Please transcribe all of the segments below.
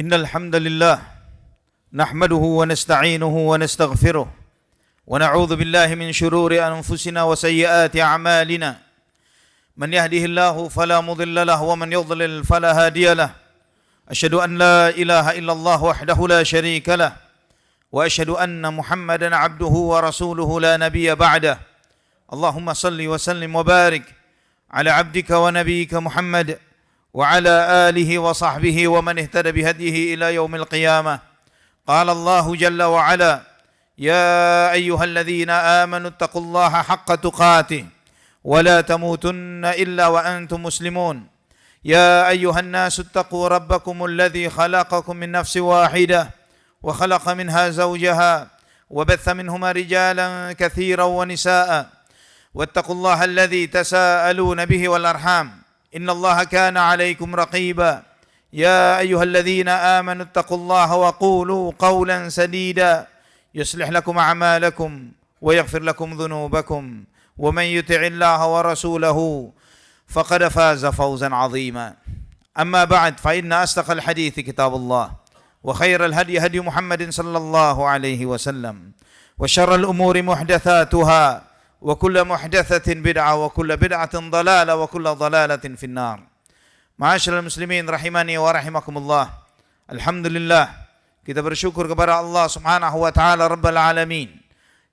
إن الحمد لله نحمده ونستعينه ونستغفره ونعوذ بالله من شرور أنفسنا وسيئات أعمالنا من يهده الله فلا مضل له ومن يضلل فلا هادي له أشهد أن لا إله إلا الله وحده لا شريك له وأشهد أن محمدا عبده ورسوله لا نبي بعده اللهم صل وسلم وبارك على عبدك ونبيك محمد وعلى آله وصحبه ومن اهتدى بهديه إلى يوم القيامة قال الله جل وعلا يا أيها الذين آمنوا اتقوا الله حق تقاته ولا تموتن إلا وأنتم مسلمون يا أيها الناس اتقوا ربكم الذي خلقكم من نفس واحدة وخلق منها زوجها وبث منهما رجالا كثيرا ونساء واتقوا الله الذي تساءلون به والأرحام إن الله كان عليكم رقيبا يا أيها الذين آمنوا اتقوا الله وقولوا قولا سديدا يصلح لكم أعمالكم ويغفر لكم ذنوبكم ومن يطع الله ورسوله فقد فاز فوزا عظيما أما بعد فإن أصدق الحديث كتاب الله وخير الهدي هدي محمد صلى الله عليه وسلم وشر الأمور محدثاتها وكل محدثة بدعة وكل بدعة ضلالة وكل ضلالة في النار. Ma'asyiral muslimin rahimani wa rahimakumullah. Alhamdulillah, kita bersyukur kepada Allah Subhanahu wa taala Rabbul alamin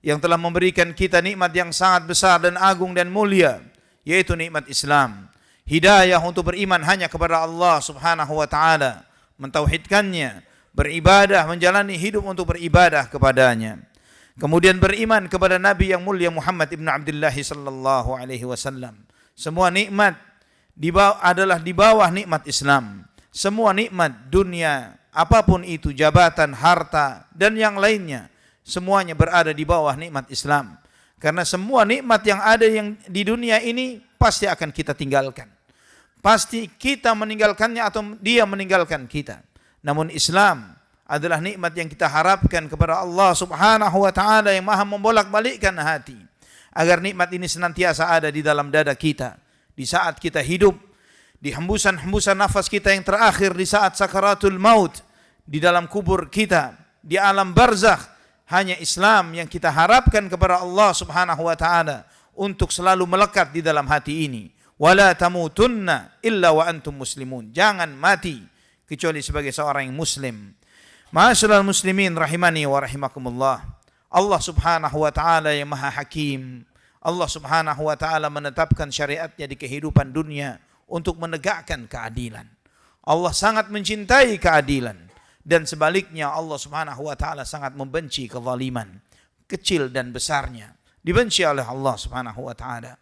yang telah memberikan kita nikmat yang sangat besar dan agung dan mulia, yaitu nikmat Islam. Hidayah untuk beriman hanya kepada Allah Subhanahu wa taala, mentauhidkannya, beribadah, menjalani hidup untuk beribadah kepadanya. Kemudian beriman kepada Nabi yang mulia Muhammad ibn Abdullah sallallahu alaihi wasallam. Semua nikmat adalah di bawah nikmat Islam. Semua nikmat dunia, apapun itu, jabatan, harta, dan yang lainnya, semuanya berada di bawah nikmat Islam. Karena semua nikmat yang ada yang di dunia ini pasti akan kita tinggalkan. Pasti kita meninggalkannya atau dia meninggalkan kita. Namun Islam adalah nikmat yang kita harapkan kepada Allah Subhanahu wa taala yang Maha membolak-balikkan hati agar nikmat ini senantiasa ada di dalam dada kita di saat kita hidup, di hembusan-hembusan nafas kita yang terakhir, di saat sakaratul maut, di dalam kubur kita, di alam barzakh. Hanya Islam yang kita harapkan kepada Allah Subhanahu wa taala untuk selalu melekat di dalam hati ini. Wala tamutunna illa wa antum muslimun. Jangan mati kecuali sebagai seorang yang muslim. Ma'asyiral muslimin rahimani wa rahimakumullah. Allah Subhanahu wa taala yang Maha Hakim. Allah Subhanahu wa taala menetapkan syariatnya di kehidupan dunia untuk menegakkan keadilan. Allah sangat mencintai keadilan dan sebaliknya Allah Subhanahu wa taala sangat membenci kezaliman, kecil dan besarnya. Dibenci oleh Allah Subhanahu wa taala.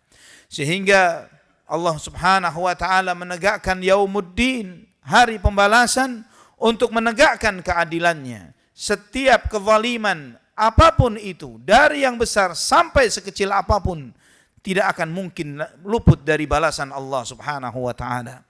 Sehingga Allah Subhanahu wa taala menegakkan yaumuddin, hari pembalasan, untuk menegakkan keadilannya. Setiap kezaliman apapun itu, dari yang besar sampai sekecil apapun, tidak akan mungkin luput dari balasan Allah Subhanahu wa taala.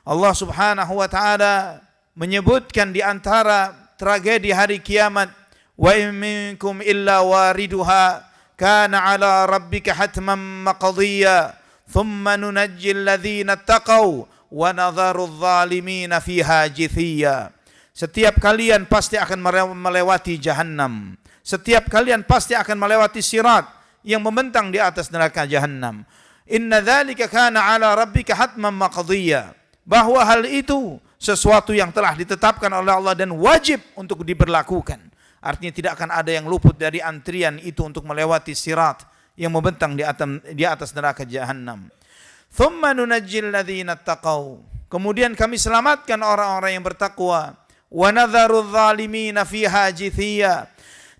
Allah Subhanahu wa taala menyebutkan di antara tragedi hari kiamat, wa in minkum illa wariduha kana ala rabbika hatman maqdiya thumma nunajjil ladzina taqaw wa nadharu adh-dhalimina fiha jithiya. Setiap kalian pasti akan melewati jahannam. Setiap kalian pasti akan melewati sirat yang membentang di atas neraka jahannam. Inna dzalika kana ala rabbika hatman maqdiya. Bahwa hal itu sesuatu yang telah ditetapkan oleh Allah dan wajib untuk diberlakukan. Artinya tidak akan ada yang luput dari antrian itu untuk melewati sirat yang membentang di atas neraka jahannam. Thumma nunajjil ladzina taqaw. Kemudian kami selamatkan orang-orang yang bertakwa. Wa nadharu adh-dhalimina fiha jithiya.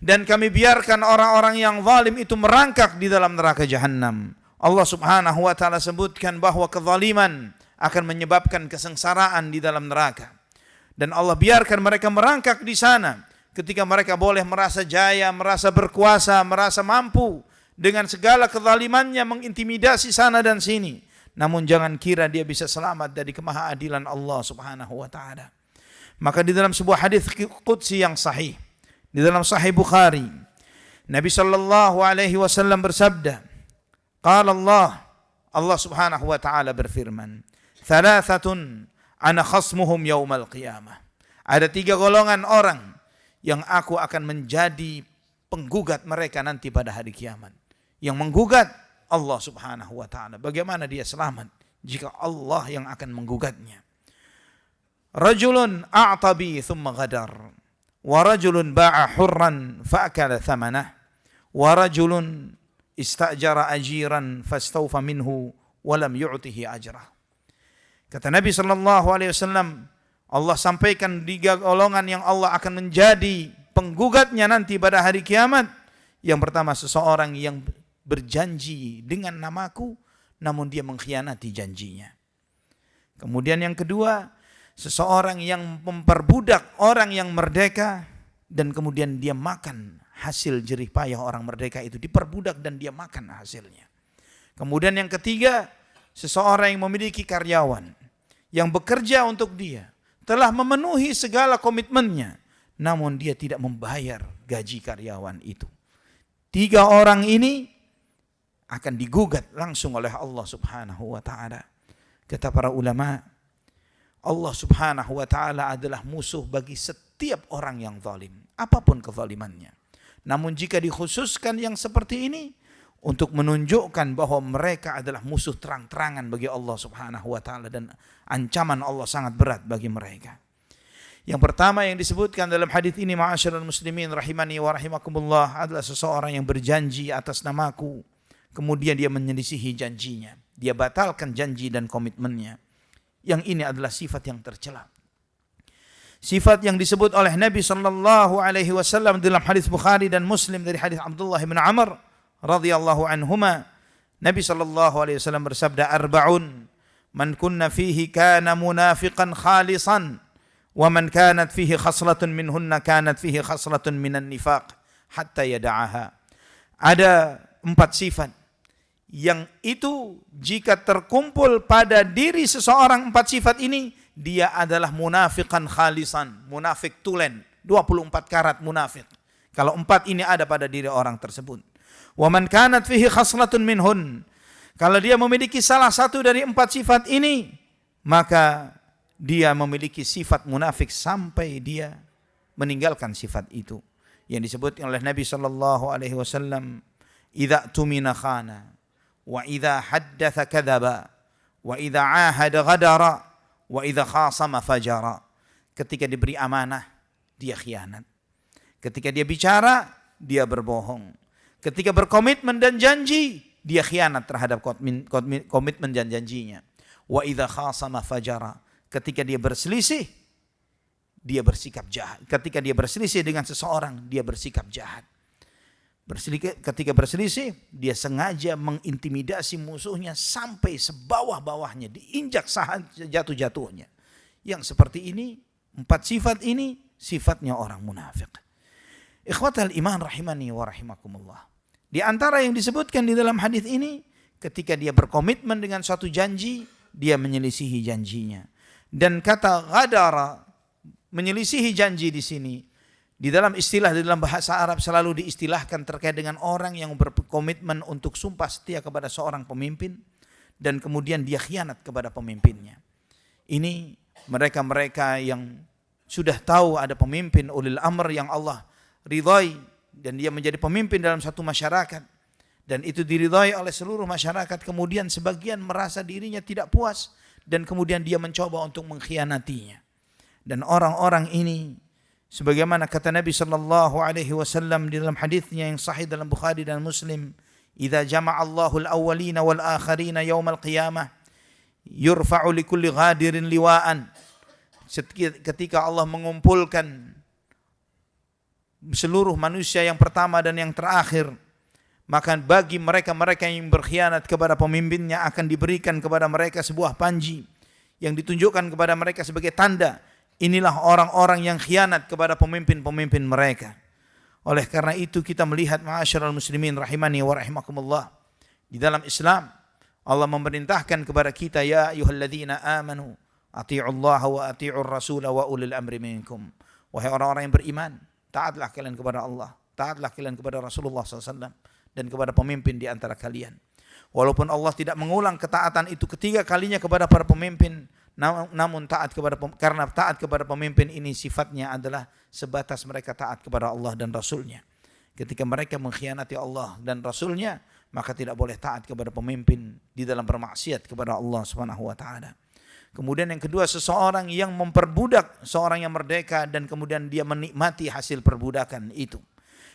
Dan kami biarkan orang-orang yang zalim itu merangkak di dalam neraka jahannam. Allah Subhanahu wa taala sebutkan bahwa kezaliman akan menyebabkan kesengsaraan di dalam neraka. Dan Allah biarkan mereka merangkak di sana ketika mereka boleh merasa jaya, merasa berkuasa, merasa mampu dengan segala kezalimannya mengintimidasi sana dan sini. Namun jangan kira dia bisa selamat dari kemahaadilan Allah Subhanahu wa taala. Maka di dalam sebuah hadis qudsi yang sahih, di dalam Sahih Bukhari, Nabi sallallahu alaihi wasallam bersabda, qala Allah Subhanahu wa taala berfirman, "Thalathatun ana khasmuhum yaumal qiyamah." Ada 3 golongan orang yang aku akan menjadi penggugat mereka nanti pada hari kiamat. Yang menggugat Allah subhanahu wa ta'ala. Bagaimana dia selamat jika Allah yang akan menggugatnya? Rajulun a'tabi thumma ghadar. Wa rajulun ba'a hurran fa'akala thamanah. Wa rajulun istajara ajiran fastawfa minhu walam yu'tihi ajrah. Kata Nabi SAW, Allah sampaikan 3 golongan yang Allah akan menjadi penggugatnya nanti pada hari kiamat. Yang pertama, seseorang yang berjanji dengan namaku, namun dia mengkhianati janjinya. Kemudian yang kedua, seseorang yang memperbudak orang yang merdeka, dan kemudian dia makan hasil jerih payah orang merdeka itu, diperbudak dan dia makan hasilnya. Kemudian yang ketiga, seseorang yang memiliki karyawan, yang bekerja untuk dia, telah memenuhi segala komitmennya, namun dia tidak membayar gaji karyawan itu. 3 orang ini akan digugat langsung oleh Allah subhanahu wa ta'ala. Kata para ulama, Allah subhanahu wa ta'ala adalah musuh bagi setiap orang yang zalim, apapun kezalimannya. Namun jika dikhususkan yang seperti ini, untuk menunjukkan bahwa mereka adalah musuh terang-terangan bagi Allah subhanahu wa ta'ala, dan ancaman Allah sangat berat bagi mereka. Yang pertama yang disebutkan dalam hadis ini, ma'asyiral muslimin rahimani wa rahimakumullah, adalah seseorang yang berjanji atas namaku, kemudian dia menyelisihi janjinya, dia batalkan janji dan komitmennya. Yang ini adalah sifat yang tercela. Sifat yang disebut oleh Nabi sallallahu alaihi wasallam dalam hadis Bukhari dan Muslim dari hadis Abdullah bin Amr radhiyallahu anhuma. Nabi sallallahu alaihi wasallam bersabda, arba'un man kunna fihi kana munafiqan khalisan wa man kanat fihi khaslatun minhunna kanat fihi khaslatun minan nifaq hatta yada'aha. Ada 4 sifat yang itu jika terkumpul pada diri seseorang 4 sifat ini, dia adalah munafiqan khalisan, munafik tulen, 24 karat munafik. Kalau 4 ini ada pada diri orang tersebut. Wa man kanat fihi khaslatun minhun, kalau dia memiliki salah satu dari 4 sifat ini, maka dia memiliki sifat munafik sampai dia meninggalkan sifat itu. Yang disebut oleh Nabi sallallahu alaihi wasallam, idza tumina khana, wa idza haddatsa kadzaba, wa idza ahada ghadara, wa idza khasama fajara. Ketika diberi amanah, dia khianat. Ketika dia bicara, dia berbohong. Ketika berkomitmen dan janji, dia khianat terhadap komitmen dan janjinya. Wa idza khasama fajara. Ketika dia berselisih, dia bersikap jahat. Ketika dia berselisih dengan seseorang, dia bersikap jahat. Ketika berselisih, dia sengaja mengintimidasi musuhnya sampai sebawah-bawahnya, diinjak jatuh-jatuhnya. Yang seperti ini, 4 sifat ini, sifatnya orang munafik. Ikhwatal iman rahimani wa rahimakumullah. Di antara yang disebutkan di dalam hadis ini, ketika dia berkomitmen dengan suatu janji, dia menyelisihi janjinya. Dan kata ghadara, menyelisihi janji di sini, di dalam istilah, di dalam bahasa Arab selalu diistilahkan terkait dengan orang yang berkomitmen untuk sumpah setia kepada seorang pemimpin dan kemudian dia khianat kepada pemimpinnya. Ini mereka-mereka yang sudah tahu ada pemimpin ulil amr yang Allah ridhai dan dia menjadi pemimpin dalam satu masyarakat dan itu diridhai oleh seluruh masyarakat, kemudian sebagian merasa dirinya tidak puas dan kemudian dia mencoba untuk mengkhianatinya. Dan orang-orang ini, sebagaimana kata Nabi sallallahu alaihi wasallam di dalam hadisnya yang sahih dalam Bukhari dan Muslim, "Idza jama'a Allahul awwalina wal akhirina yaumal qiyamah, yurfa'u likulli ghadirin liwa'an." Ketika Allah mengumpulkan seluruh manusia yang pertama dan yang terakhir, maka bagi mereka-mereka yang berkhianat kepada pemimpinnya akan diberikan kepada mereka sebuah panji yang ditunjukkan kepada mereka sebagai tanda, inilah orang-orang yang khianat kepada pemimpin-pemimpin mereka. Oleh karena itu kita melihat ma'asyiral muslimin rahimani wa rahimakumullah, di dalam Islam Allah memerintahkan kepada kita, ya ayyuhalladzina amanu atii'ullaha wa atii'ur rasula wa ulil amri minkum. Wahai orang-orang yang beriman, taatlah kalian kepada Allah, taatlah kalian kepada Rasulullah SAW dan kepada pemimpin di antara kalian. Walaupun Allah tidak mengulang ketaatan itu ketiga kalinya kepada para pemimpin, namun karena taat kepada pemimpin ini sifatnya adalah sebatas mereka taat kepada Allah dan Rasulnya. Ketika mereka mengkhianati Allah dan Rasulnya, maka tidak boleh taat kepada pemimpin di dalam bermaksiat kepada Allah Subhanahu wa taala. Kemudian yang kedua, seseorang yang memperbudak seorang yang merdeka dan kemudian dia menikmati hasil perbudakan itu.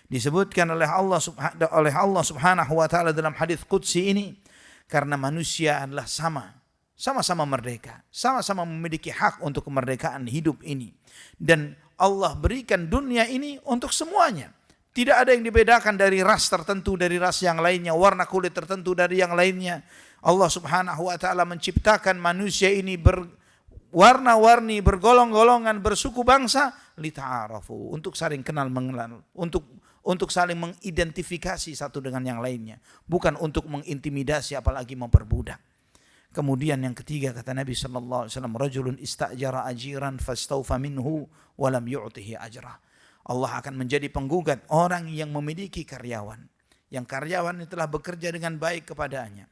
Disebutkan oleh Allah Subhanahu wa taala dalam hadis qudsi ini, karena manusia adalah sama-sama merdeka, sama-sama memiliki hak untuk kemerdekaan hidup ini. Dan Allah berikan dunia ini untuk semuanya. Tidak ada yang dibedakan dari ras tertentu dari ras yang lainnya, warna kulit tertentu dari yang lainnya. Allah Subhanahu wa taala menciptakan manusia ini berwarna-warni, bergolong-golongan, bersuku bangsa, lita'arafu, untuk saling kenal mengenal, untuk saling mengidentifikasi satu dengan yang lainnya, bukan untuk mengintimidasi apalagi memperbudak. Kemudian yang ketiga kata Nabi sallallahu alaihi wasallam, rajulun istajara ajiran fastawfa minhu wa lam yu'tihi ajrah. Allah akan menjadi penggugat orang yang memiliki karyawan, yang karyawan itu telah bekerja dengan baik kepadanya,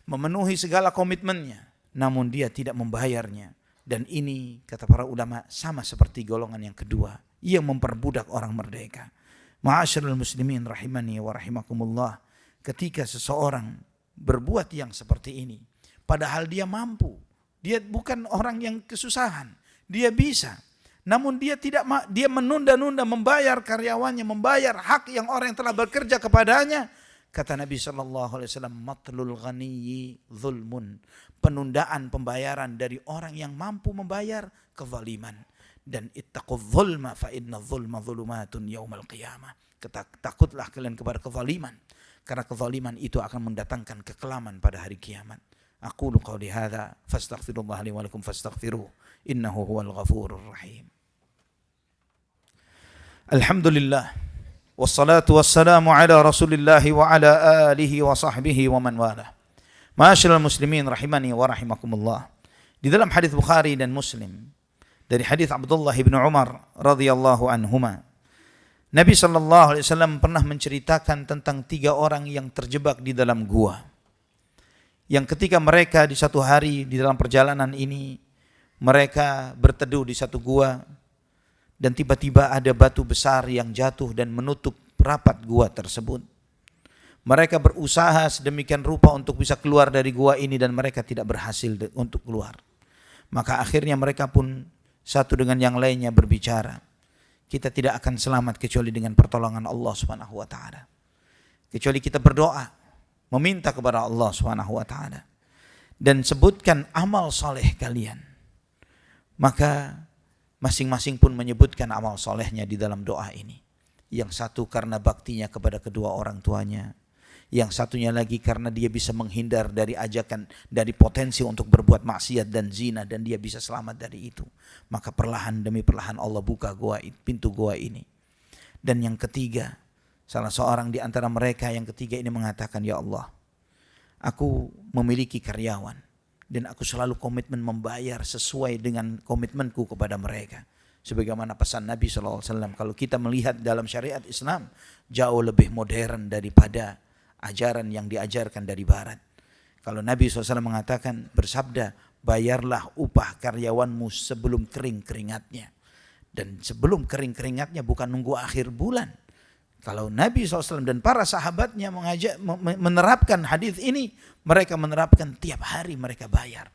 memenuhi segala komitmennya, namun dia tidak membayarnya. Dan ini kata para ulama sama seperti golongan yang kedua yang memperbudak orang merdeka. Ma'asyiral muslimin rahimani wa rahimakumullah, ketika seseorang berbuat yang seperti ini, padahal dia mampu, dia bukan orang yang kesusahan, dia bisa, namun dia menunda-nunda membayar karyawannya, membayar hak yang orang yang telah bekerja kepadanya. Kata Nabi SAW, matlul ghaniyyi zulmun, penundaan pembayaran dari orang yang mampu membayar kezaliman. Dan ittaqudz zulma fa inna zulma zulumatun yaumal qiyamah. Takutlah kalian kepada kezaliman, karena kezaliman itu akan mendatangkan kekelaman pada hari kiamat. Aqulu qawli hadza fastaghfirullah li wa lakum fastaghfiruhu innahu huwal ghafurur rahim. Alhamdulillah wassalatu wassalamu ala Rasulillah wa ala alihi wa sahbihi wa man walah. Ma'asyiral muslimin rahimani wa rahimakumullah. Di dalam hadis Bukhari dan Muslim dari hadis Abdullah bin Umar radhiyallahu anhuma, Nabi sallallahu alaihi wasallam pernah menceritakan tentang 3 orang yang terjebak di dalam gua. Yang ketika mereka di satu hari di dalam perjalanan ini, mereka berteduh di satu gua dan tiba-tiba ada batu besar yang jatuh dan menutup rapat gua tersebut. Mereka berusaha sedemikian rupa untuk bisa keluar dari gua ini dan mereka tidak berhasil untuk keluar. Maka akhirnya mereka pun satu dengan yang lainnya berbicara, kita tidak akan selamat kecuali dengan pertolongan Allah Subhanahu wa taala. Kecuali kita berdoa, meminta kepada Allah Subhanahu wa taala dan sebutkan amal soleh kalian. Maka masing-masing pun menyebutkan amal solehnya di dalam doa ini. Yang satu karena baktinya kepada kedua orang tuanya, yang satunya lagi karena dia bisa menghindar dari ajakan, dari potensi untuk berbuat maksiat dan zina, dan dia bisa selamat dari itu. Maka perlahan demi perlahan Allah buka pintu gua ini. Dan yang ketiga, salah seorang di antara mereka yang ketiga ini mengatakan, ya Allah, aku memiliki karyawan dan aku selalu komitmen membayar sesuai dengan komitmenku kepada mereka. Sebagaimana pesan Nabi SAW, kalau kita melihat dalam syariat Islam, jauh lebih modern daripada ajaran yang diajarkan dari barat. Kalau Nabi SAW mengatakan, bersabda, bayarlah upah karyawanmu sebelum kering keringatnya. Dan sebelum kering keringatnya bukan nunggu akhir bulan. Kalau Nabi SAW dan para sahabatnya menerapkan hadis ini, mereka menerapkan tiap hari mereka bayar.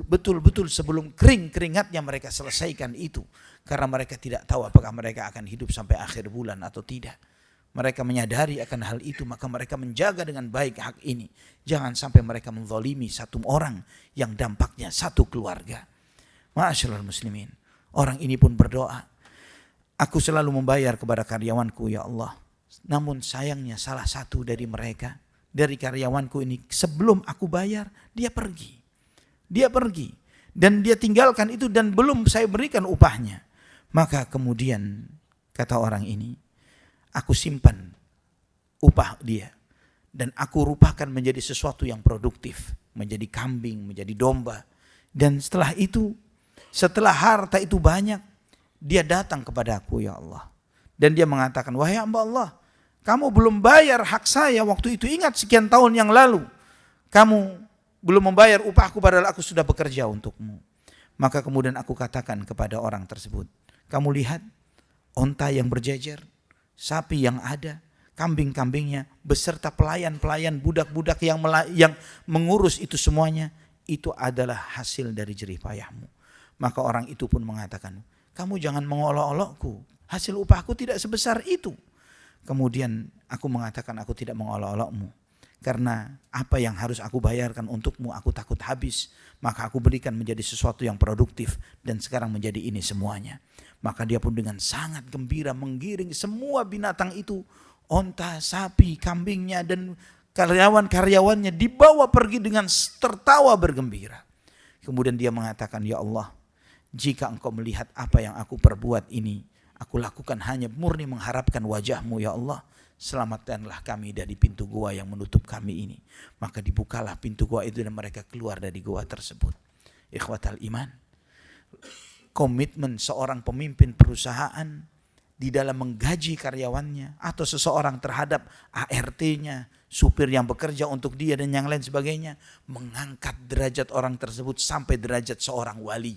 Betul-betul sebelum kering keringatnya mereka selesaikan itu. Karena mereka tidak tahu apakah mereka akan hidup sampai akhir bulan atau tidak. Mereka menyadari akan hal itu, maka mereka menjaga dengan baik hak ini. Jangan sampai mereka menzalimi satu orang yang dampaknya satu keluarga. Ma'asyiral muslimin, orang ini pun berdoa, aku selalu membayar kepada karyawanku ya Allah. Namun sayangnya salah satu dari mereka, dari karyawanku ini, sebelum aku bayar, dia pergi. Dia pergi dan dia tinggalkan itu dan belum saya berikan upahnya. Maka kemudian kata orang ini, aku simpan upah dia dan aku rupakan menjadi sesuatu yang produktif, menjadi kambing, menjadi domba. Dan setelah itu, setelah harta itu banyak, dia datang kepada aku ya Allah. Dan dia mengatakan, wahai hamba Allah, kamu belum bayar hak saya waktu itu, ingat sekian tahun yang lalu. Kamu belum membayar upahku padahal aku sudah bekerja untukmu. Maka kemudian aku katakan kepada orang tersebut, kamu lihat onta yang berjejer, sapi yang ada, kambing-kambingnya, beserta pelayan-pelayan, budak-budak yang mengurus itu semuanya, itu adalah hasil dari jerih payahmu. Maka orang itu pun mengatakan, kamu jangan mengolok-olokku, hasil upahku tidak sebesar itu. Kemudian aku mengatakan, aku tidak mengolok-olokmu, karena apa yang harus aku bayarkan untukmu aku takut habis, maka aku berikan menjadi sesuatu yang produktif, dan sekarang menjadi ini semuanya. Maka dia pun dengan sangat gembira menggiring semua binatang itu, onta, sapi, kambingnya, dan karyawan-karyawannya dibawa pergi dengan tertawa bergembira. Kemudian dia mengatakan, ya Allah, jika engkau melihat apa yang aku perbuat ini, aku lakukan hanya murni mengharapkan wajahmu ya Allah. Selamatkanlah kami dari pintu gua yang menutup kami ini. Maka dibukalah pintu gua itu dan mereka keluar dari gua tersebut. Ikhwatal iman. Komitmen seorang pemimpin perusahaan di dalam menggaji karyawannya atau seseorang terhadap ART-nya, supir yang bekerja untuk dia dan yang lain sebagainya, mengangkat derajat orang tersebut sampai derajat seorang wali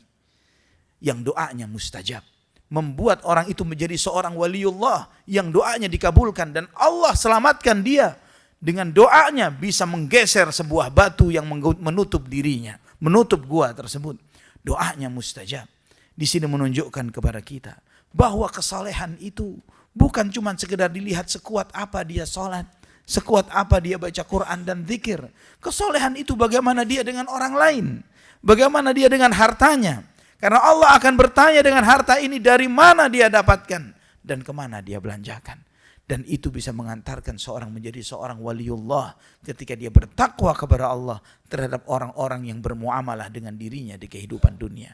yang doanya mustajab. Membuat orang itu menjadi seorang waliullah yang doanya dikabulkan dan Allah selamatkan dia dengan doanya bisa menggeser sebuah batu yang menutup dirinya, menutup gua tersebut. Doanya mustajab. Di sini menunjukkan kepada kita bahwa kesalehan itu bukan cuma sekedar dilihat sekuat apa dia sholat, sekuat apa dia baca Quran dan zikir. Kesalehan itu bagaimana dia dengan orang lain, bagaimana dia dengan hartanya. Karena Allah akan bertanya dengan harta ini dari mana dia dapatkan dan kemana dia belanjakan. Dan itu bisa mengantarkan seorang menjadi seorang waliullah ketika dia bertakwa kepada Allah terhadap orang-orang yang bermuamalah dengan dirinya di kehidupan dunia.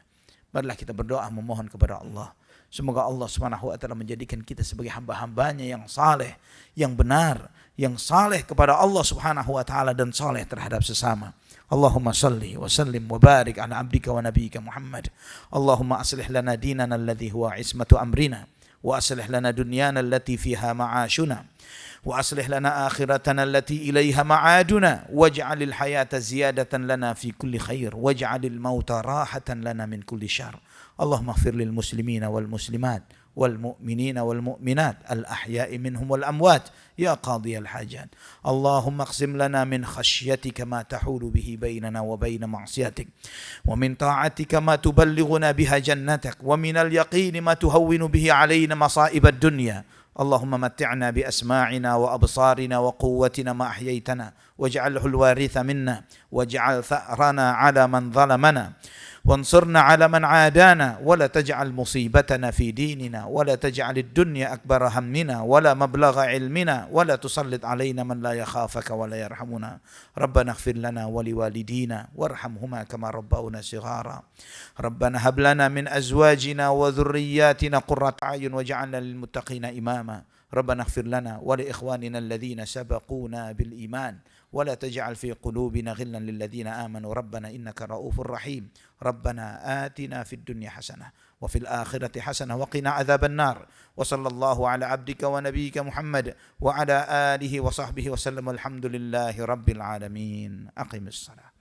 Marilah kita berdoa memohon kepada Allah. Semoga Allah SWT menjadikan kita sebagai hamba-hambanya yang saleh, yang benar, yang saleh kepada Allah SWT dan saleh terhadap sesama. Allahumma salli wa sallim wa barik ala abdika wa nabiyyika Muhammad. Allahumma aslih lana dinana alladhi huwa ismatu amrina wa aslih lana dunyana allati fiha ma'ashuna wa aslih lana akhiratana allati ilayha ma'aduna waj'alil hayata ziyadatan lana fi kulli khair waj'alil mauta rahatan lana min kulli syarr. Allahumma ighfir lil muslimina wal muslimat والمؤمنين والمؤمنات الأحياء منهم والأموات يا قاضي الحاجات. اللهم اقسم لنا من خشيتك ما تحول به بيننا وبين معصيتك ومن طاعتك ما تبلغنا بها جنتك ومن اليقين ما تهون به علينا مصائب الدنيا. اللهم متعنا بأسماعنا وأبصارنا وقوتنا ما أحييتنا واجعله الوارث منا واجعل ثأرنا على من ظلمنا وانصرنا على من عادانا ولا تجعل مصيبتنا في ديننا ولا تجعل الدنيا أكبر همنا ولا مبلغ علمنا ولا تسلط علينا من لا يخافك ولا يرحمنا. ربنا اغفر لنا ولوالدينا وارحمهما كما ربونا صغارا. ربنا هب لنا من أزواجنا وذرياتنا قرة أعين واجعلنا للمتقين إماما. ربنا اغفر لنا ولإخواننا الذين سبقونا بالإيمان ولا تجعل في قلوبنا غلا للذين آمنوا ربنا إنك رؤوف رحيم. ربنا آتنا في الدنيا حسنة وفي الآخرة حسنة وقنا عذاب النار. وصلى الله على عبدك ونبيك محمد وعلى آله وصحبه وسلم. الحمد لله رب العالمين. أقم الصلاة.